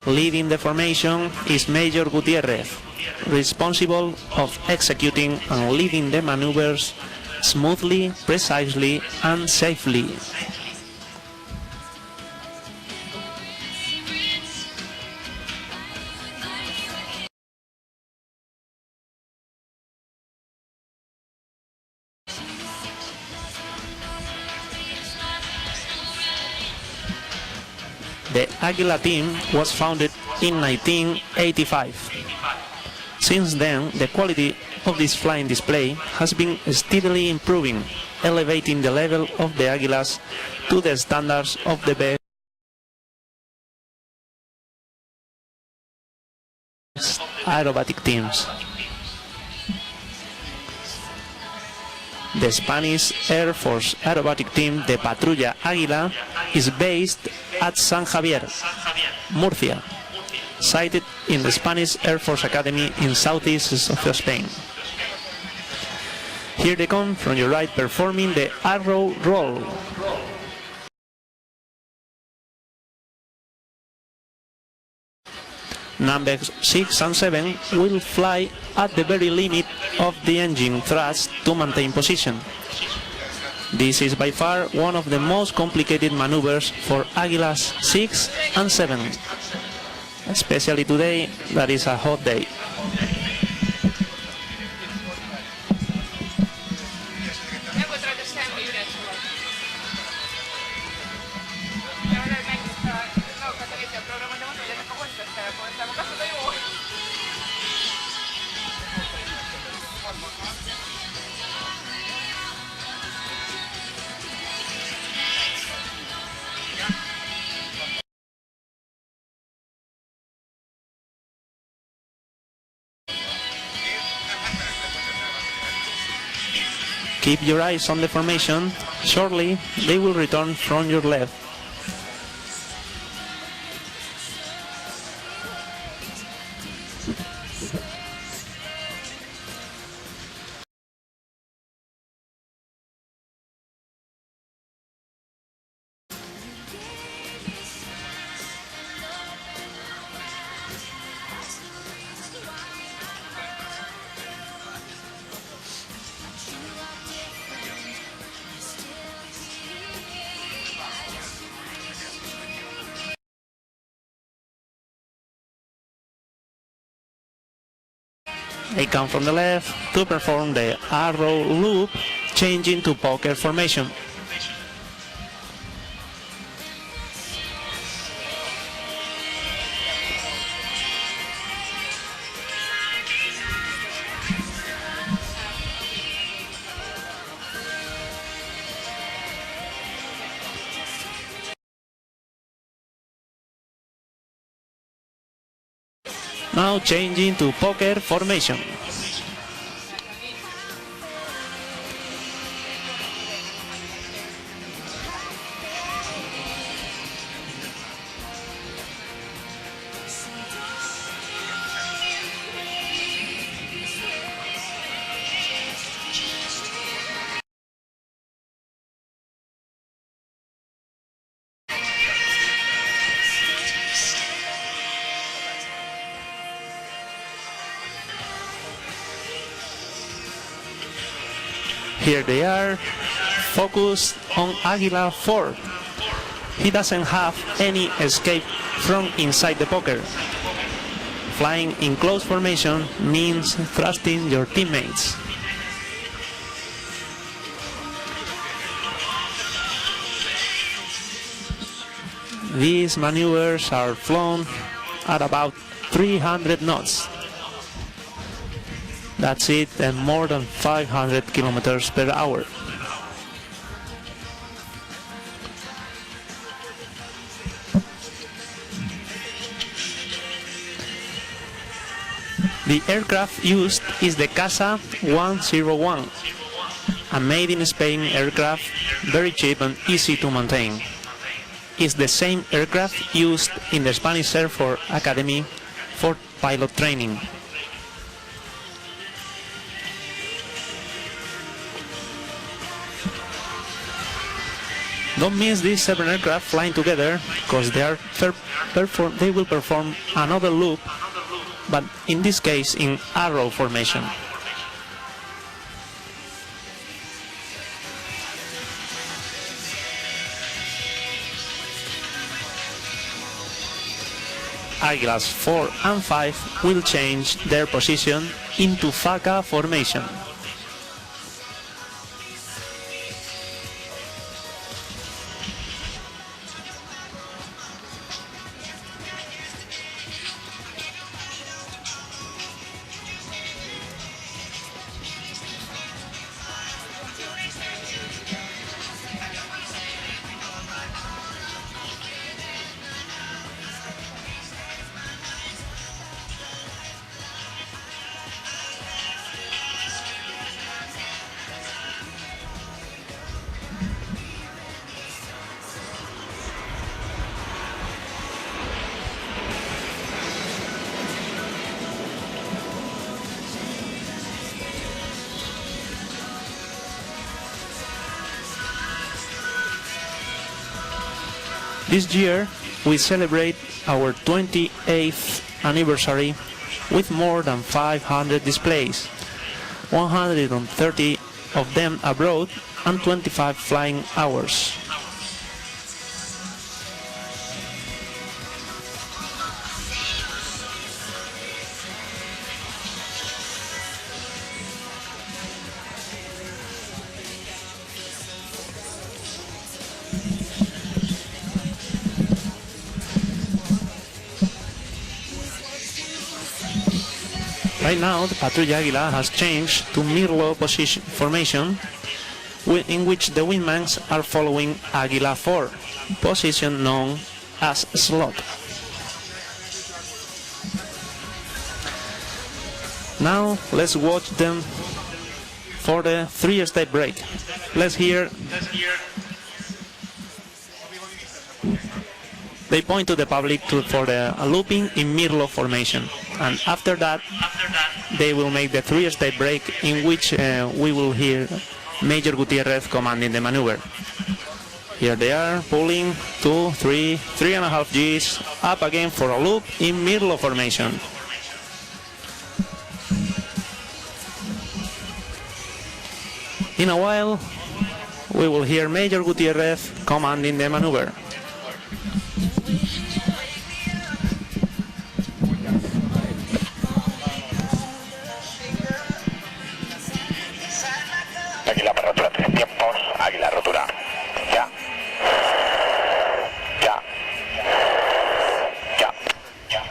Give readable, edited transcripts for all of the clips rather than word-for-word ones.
Leading the formation is Major Gutierrez, responsible of executing and leading the maneuvers smoothly, precisely, and safely. The Águila team was founded in 1985. Since then, the quality of this flying display has been steadily improving, elevating the level of the Águilas to the standards of the best aerobatic teams. The Spanish Air Force aerobatic team, the Patrulla Águila, is based at San Javier, Murcia, sited in the Spanish Air Force Academy in southeast of Spain. Here they come from your right, performing the arrow roll. Numbers 6 and 7 will fly at the very limit of the engine thrust to maintain position. This is by far one of the most complicated maneuvers for Águilas 6 and 7, especially today that is a hot day. Keep your eyes on the formation. Shortly, they will return from your left. They come from the left to perform the arrow loop, changing to poker formation. Now changing to poker formation. Here they are, focused on Águila 4. He doesn't have any escape from inside the poker. Flying in close formation means thrusting your teammates. These maneuvers are flown at about 300 knots. That's it, and more than 500 kilometers per hour. The aircraft used is the Casa 101, a made in Spain aircraft, very cheap and easy to maintain. It's the same aircraft used in the Spanish Air Force Academy for pilot training. Don't miss these 7 aircraft flying together, because they will perform another loop, but in this case in arrow formation. Águilas 4 and 5 will change their position into faca formation. This year we celebrate our 28th anniversary with more than 500 displays, 130 of them abroad and 25 flying hours. Right now, the Patrulla Águila has changed to mirlo position formation, in which the wingmans are following Águila 4, position known as slot. Now, let's watch them for the 3-step break. Let's hear. They point to the public for the looping in mirlo formation, and after that they will make the 3-step break, in which we will hear Major Gutierrez commanding the maneuver. Here they are, pulling 2, 3, 3.5 Gs up again for a loop in mirlo formation. In a while we will hear Major Gutierrez commanding the maneuver. Águila para rotura, 3 tiempos, Águila rotura, ya, ya, ya, ya.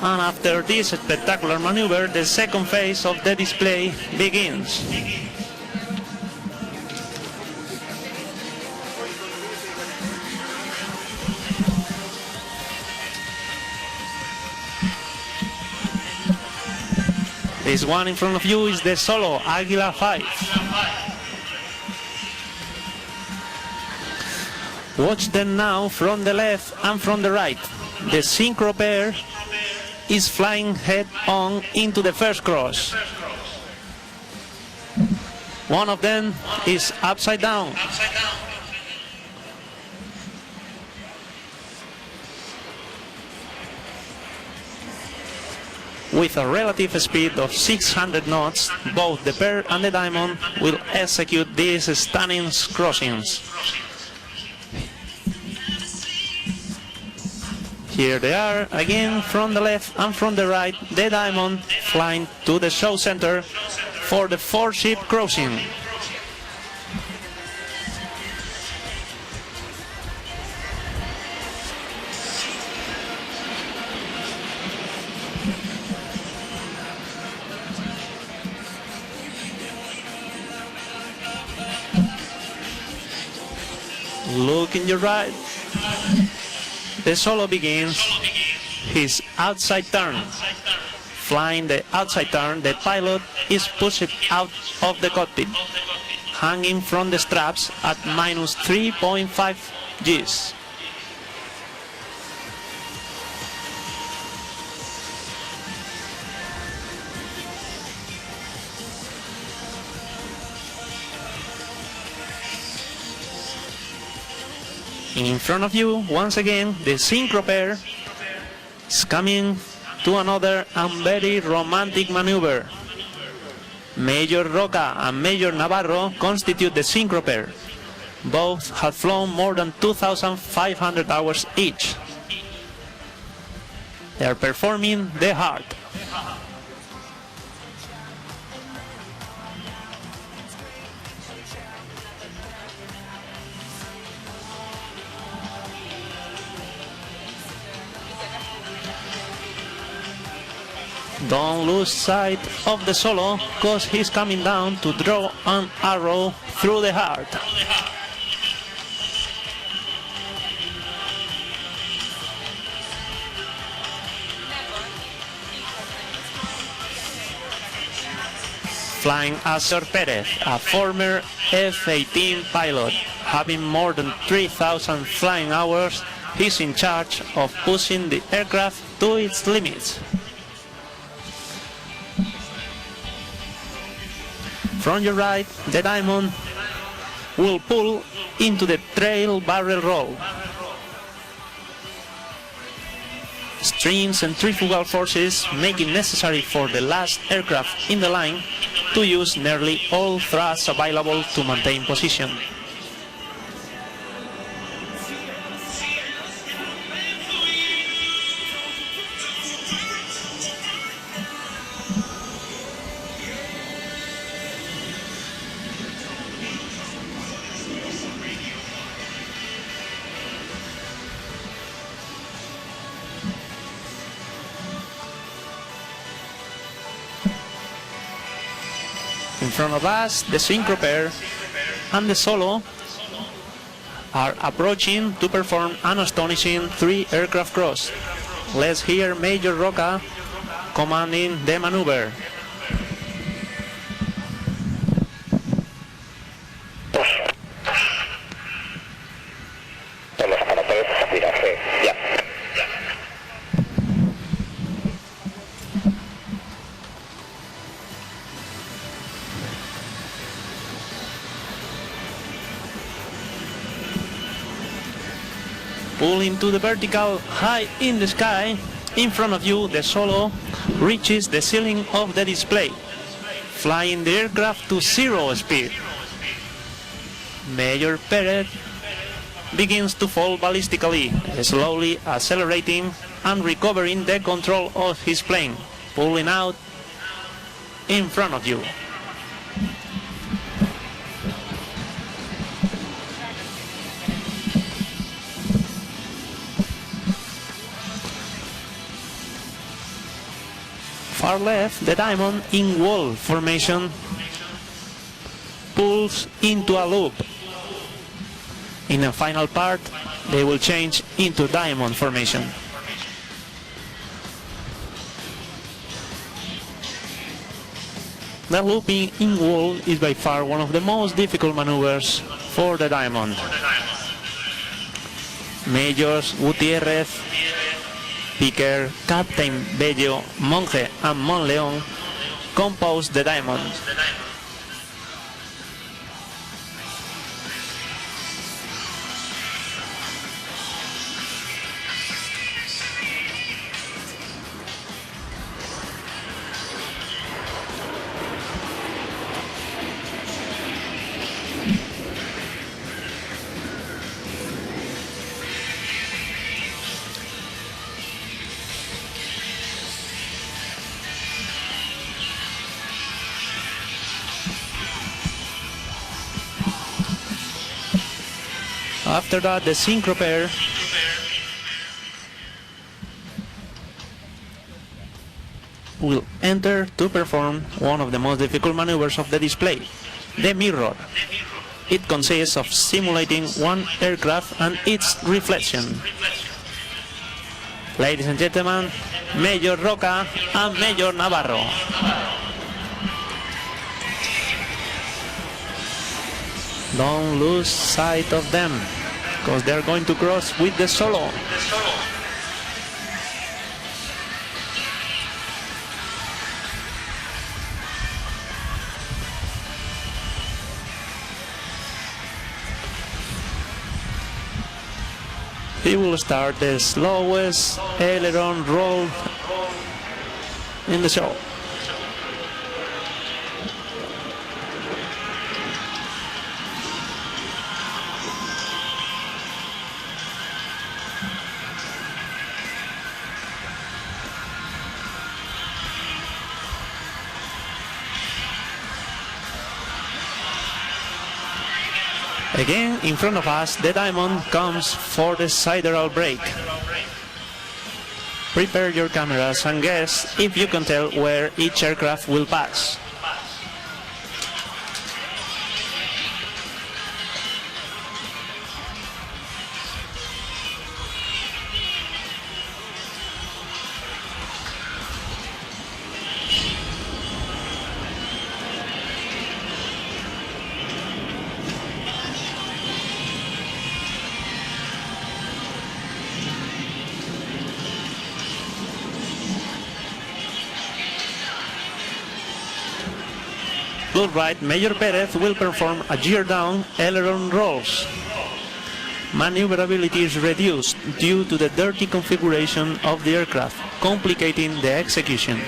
And after this spectacular maneuver, the second phase of the display begins. This one in front of you is the solo Águila 5. Watch them now from the left and from the right. The synchro pair is flying head-on into the first cross. One of them is upside down. With a relative speed of 600 knots, both the pair and the diamond will execute these stunning crossings. Here they are, again from the left and from the right, the diamond flying to the show center for the 4-ship crossing. Look in your right. The solo begins his outside turn. Flying the outside turn, the pilot is pushed out of the cockpit, hanging from the straps at minus 3.5 Gs. In front of you, once again, the synchro pair is coming to another and very romantic maneuver. Major Roca and Major Navarro constitute the synchro pair. Both have flown more than 2,500 hours each. They are performing the heart. Don't lose sight of the solo, cause he's coming down to draw an arrow through the heart. Flying Azor Perez, a former F-18 pilot, having more than 3,000 flying hours, he's in charge of pushing the aircraft to its limits. From your right, the Diamond will pull into the trail barrel roll. Extreme centrifugal forces make it necessary for the last aircraft in the line to use nearly all thrusts available to maintain position. In front of us, the synchro pair and the solo are approaching to perform an astonishing 3-aircraft cross. Let's hear Major Roca commanding the maneuver. En los canapés, tirarse, ya. Pulling to the vertical, high in the sky. In front of you, the solo reaches the ceiling of the display, flying the aircraft to 0 speed. Major Perez begins to fall ballistically, slowly accelerating and recovering the control of his plane, pulling out in front of you. Far left, the Diamond in wall formation pulls into a loop. In the final part, they will change into diamond formation. The looping in wall is by far one of the most difficult maneuvers for the Diamond. Majors Gutiérrez, Piquer, Captain Bello, Monge and Monleon compose the Diamond. After that, the synchro pair will enter to perform one of the most difficult maneuvers of the display, the mirror. It consists of simulating one aircraft and its reflection. Ladies and gentlemen, Major Roca and Major Navarro. Don't lose sight of them, because they're going to cross with the solo. He will start the slowest aileron roll in the show. Again, in front of us, the diamond comes for the sideral brake. Prepare your cameras and guess if you can tell where each aircraft will pass. Good right, Major Perez will perform a gear down aileron rolls. Maneuverability is reduced due to the dirty configuration of the aircraft, complicating the execution.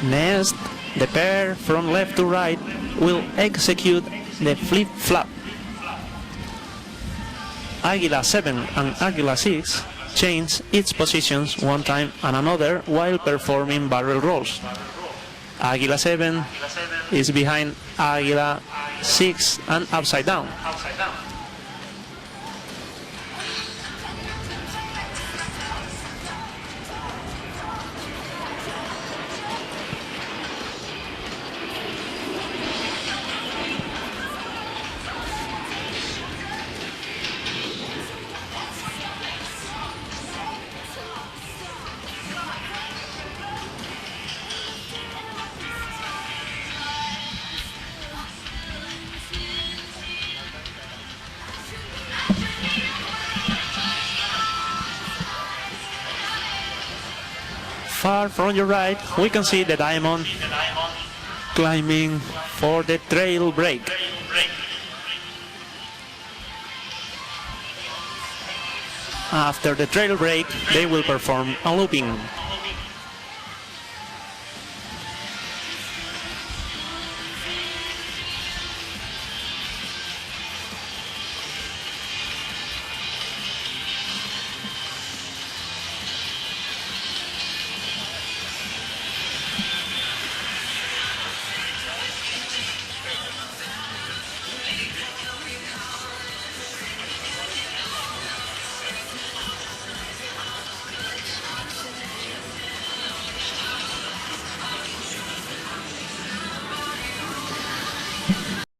Next, the pair from left to right will execute the flip-flap. Águila 7 and Águila 6 change its positions one time and another while performing barrel rolls. Águila 7 is behind Águila 6 and upside down. Far from your right, we can see the diamond climbing for the trail brake. After the trail brake, they will perform a looping.